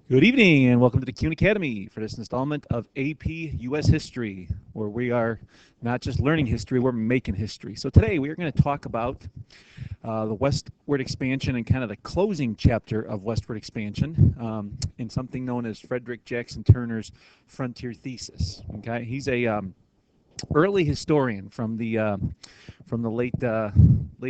Good evening and welcome to the Kuhn Academy for this installment of AP US History, where we are not just learning history, we're making history. So today we are going to talk about the westward expansion and kind of the closing chapter of westward expansion in something known as Frederick Jackson Turner's Frontier Thesis. Okay, he's a early historian from the late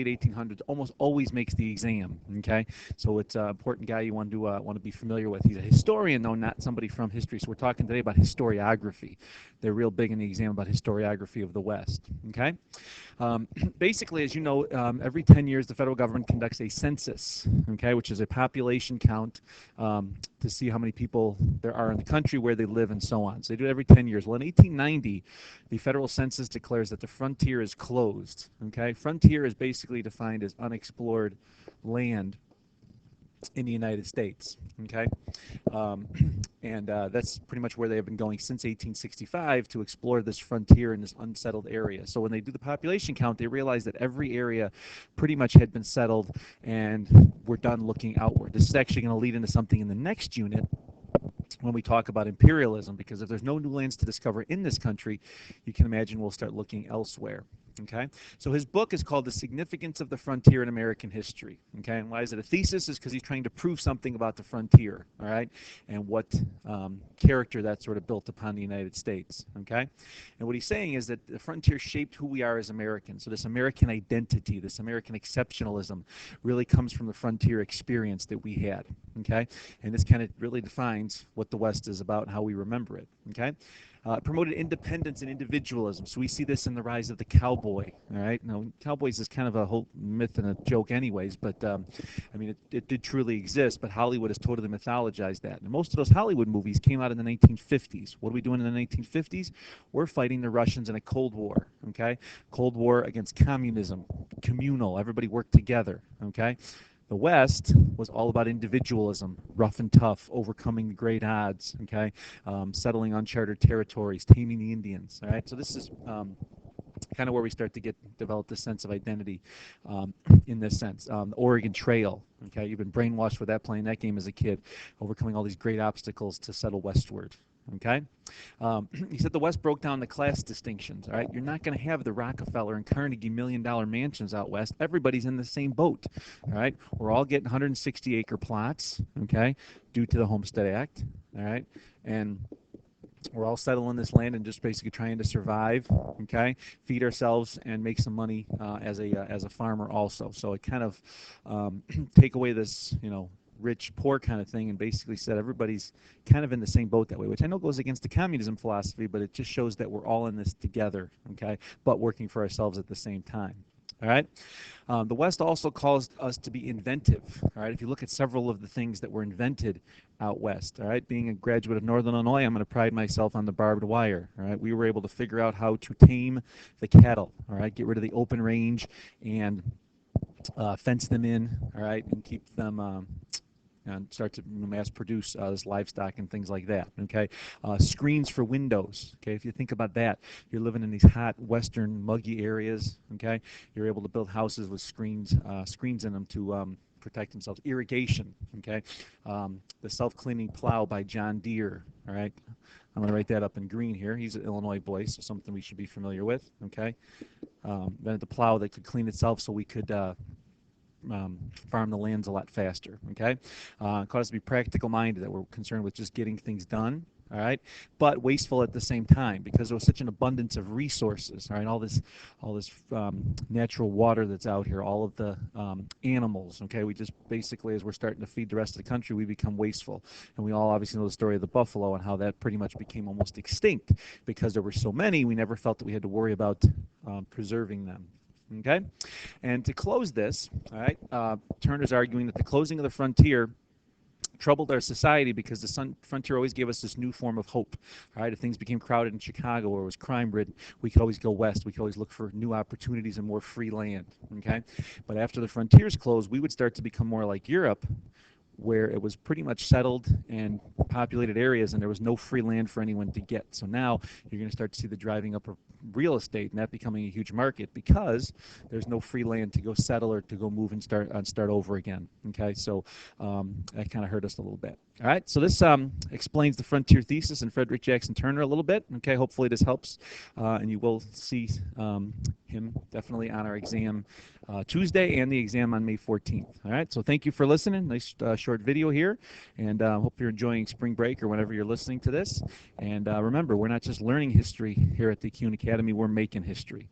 1800s. Almost always makes the exam. Okay, so it's an important guy you want to be familiar with. He's a historian, though not somebody from history. So we're talking today about historiography. They're real big in the exam about historiography of the West. Okay, basically, as you know, every 10 years the federal government conducts a census. Okay, which is a population count to see how many people there are in the country, where they live, and so on. So they do it every 10 years. Well, in 1890, the federal census declares that the frontier is closed. Okay, frontier is basically defined as unexplored land in the United States. Okay, and that's pretty much where they have been going since 1865 to explore this frontier in this unsettled area. So when they do the population count, they realize that every area pretty much had been settled, and we're done looking outward. This is actually going to lead into something in the next unit when we talk about imperialism, because if there's no new lands to discover in this country, you can imagine we'll start looking elsewhere. Okay, so his book is called The Significance of the Frontier in American History. Okay, and why is it a thesis? Is because he's trying to prove something about the frontier, all right, and what character that sort of built upon the United States. Okay, and what he's saying is that the frontier shaped who we are as Americans. So this American identity, this American exceptionalism, really comes from the frontier experience that we had. Okay, and this kind of really defines what the West is about and how we remember it. Okay. Promoted independence and individualism. So we see this in the rise of the cowboy. All right, now cowboys is kind of a whole myth and a joke, anyways. But I mean, it did truly exist. But Hollywood has totally mythologized that. And most of those Hollywood movies came out in the 1950s. What are we doing in the 1950s? We're fighting the Russians in a Cold War. Okay, Cold War against communism, communal. Everybody worked together. Okay. The West was all about individualism, rough and tough, overcoming the great odds, okay, settling uncharted territories, taming the Indians. All right, so this is kind of where we start to develop this sense of identity in this sense. The Oregon Trail, okay, you've been brainwashed with that, playing that game as a kid, overcoming all these great obstacles to settle westward. Okay, he said the West broke down the class distinctions. All right, you're not going to have the Rockefeller and Carnegie $1 million mansions out west. Everybody's in the same boat. All right, we're all getting 160-acre plots. Okay, due to the Homestead Act. All right, and we're all settling this land and just basically trying to survive. Okay, feed ourselves and make some money as a farmer also. So it kind of take away this, rich poor kind of thing, and basically said everybody's kind of in the same boat that way, which I know goes against the communism philosophy, but it just shows that we're all in this together, okay, but working for ourselves at the same time. All right, the West also caused us to be inventive. All right, if you look at several of the things that were invented out west, all right, being a graduate of Northern Illinois, I'm going to pride myself on the barbed wire. All right, we were able to figure out how to tame the cattle. All right, get rid of the open range and fence them in. All right, and keep them and start to mass produce this livestock and things like that. Okay, screens for windows. Okay, if you think about that, you're living in these hot western muggy areas. Okay, you're able to build houses with screens in them to protect themselves. Irrigation. Okay, the self-cleaning plow by John Deere. All right, I'm going to write that up in green here. He's an Illinois boy, so something we should be familiar with. Okay, then the plow that could clean itself, so we could farm the lands a lot faster. Okay, caused us to be practical minded, that we're concerned with just getting things done. All right, but wasteful at the same time, because there was such an abundance of resources. All right, all this natural water that's out here, all of the animals. Okay, we just basically, as we're starting to feed the rest of the country, we become wasteful. And we all obviously know the story of the buffalo and how that pretty much became almost extinct because there were so many. We never felt that we had to worry about preserving them. Okay, and to close this, all right, Turner's arguing that the closing of the frontier troubled our society because the frontier always gave us this new form of hope. All right, if things became crowded in Chicago or was crime-ridden, we could always go west. We could always look for new opportunities and more free land. Okay, but after the frontiers closed, we would start to become more like Europe, where it was pretty much settled and populated areas, and there was no free land for anyone to get. So now you're going to start to see the driving up of real estate, and that becoming a huge market because there's no free land to go settle or to go move and start over again. Okay, so that kind of hurt us a little bit. All right, so this explains the frontier thesis and Frederick Jackson Turner a little bit. Okay, hopefully this helps, and you will see him definitely on our exam Tuesday and the exam on May 14th. All right, so thank you for listening. Nice short video here, and hope you're enjoying spring break or whenever you're listening to this. And remember, we're not just learning history here at the Kuhn Academy, we're making history.